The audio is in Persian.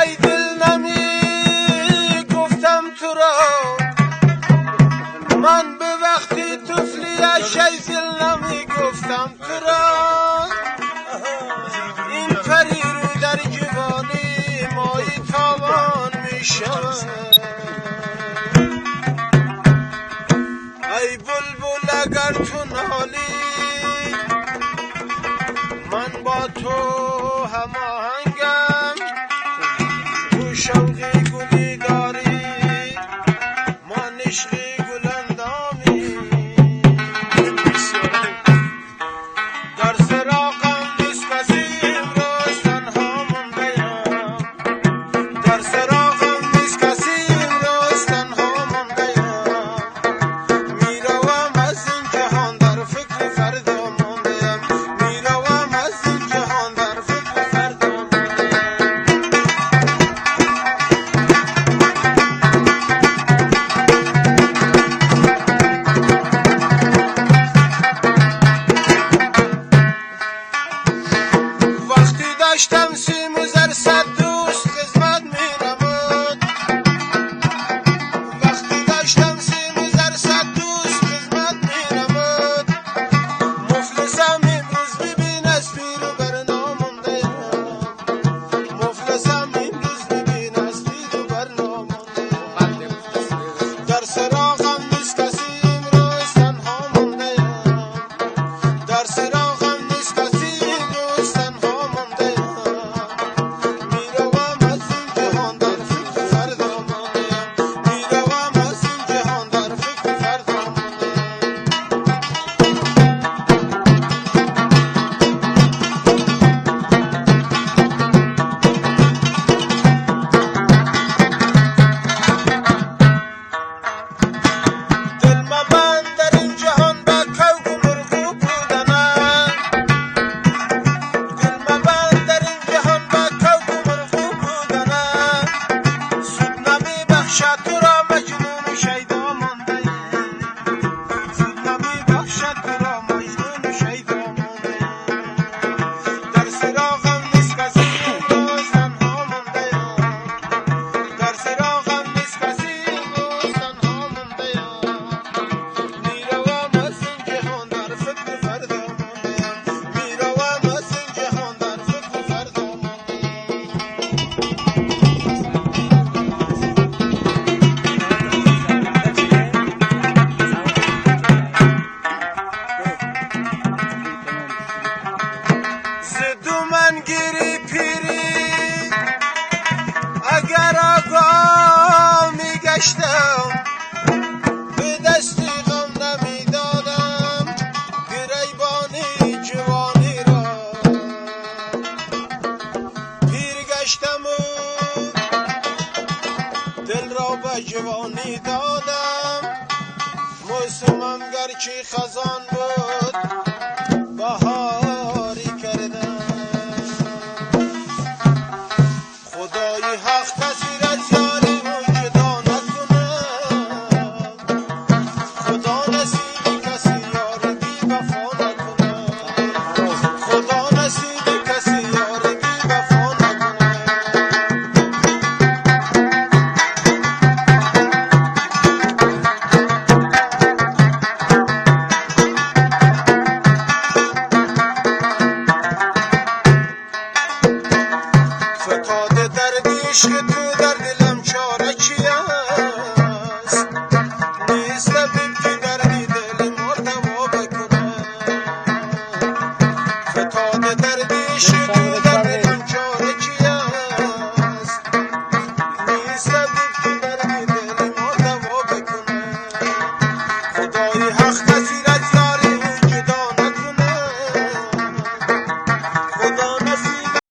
ای دل نمی گفتم تو را من به وقتی طفلیش ای دل نمی گفتم تو را این پری رو در جوانی مایی تاوان می شود ای بلبل اگر تو نالی من با تو هماهنگم تو شوقی گلی داری من عشقی گلندامی در سراغم نیست کسی امروز تنها مونده‌ام در سراغم نیست کسی امروز تنها مونده‌ام میروم از این جهان در فکر فردا مونده‌ام میروم از این جهان در فکر فردا مونده‌ام وقتی داشتم سیم و زر صد دوست خدمت می‌نمود وقتی داشتم سیم و زر صد دوست خدمت می‌نمود مفلسم امروز ببین از پیر و بر نامونده‌ام مفلسم امروز ببین از پیر و بر نامونده‌ام در سراغم نیست کسی امروز تنها مونده‌ام در سراغم نیست کسی امروز تنها مونده‌ام میروم از این جهان در فکر فردا مونده‌ام میروم از این جهان در فکر فردا مونده‌ام دل مبند در این جهان با کوک و مرغوب بودنم دل مبند در این جهان با کوک و مرغوب بودنم سود نمی بخشد تو را مجنون و شیدا مانده‌ام سود نمی بخشد تو را مجنون و شیدا مانده‌ام در سراغم نیست کسی امروز تنها مونده‌ام در سراغم نیست کسی امروز تنها مونده‌ام میروم از این جهان در فکر فردا مونده‌ام میروم از این جهان در فکر فردا مونده‌ام ز من گیری پیری اگر آگاه میگشتم به دستی غم نمیدادم گریبانی جوانی را پیر گشتم و دل را به جوانی دادم موسمم گرچه خزان بود بهاری کردم خدای حق کسی را از یاری او جدا نکند خدا نصیب کسی یار بی وفا نکند خدا نصیب کسی یار بی وفا نکند فتاده دردی عشق تو در دلم چاره چی است نیست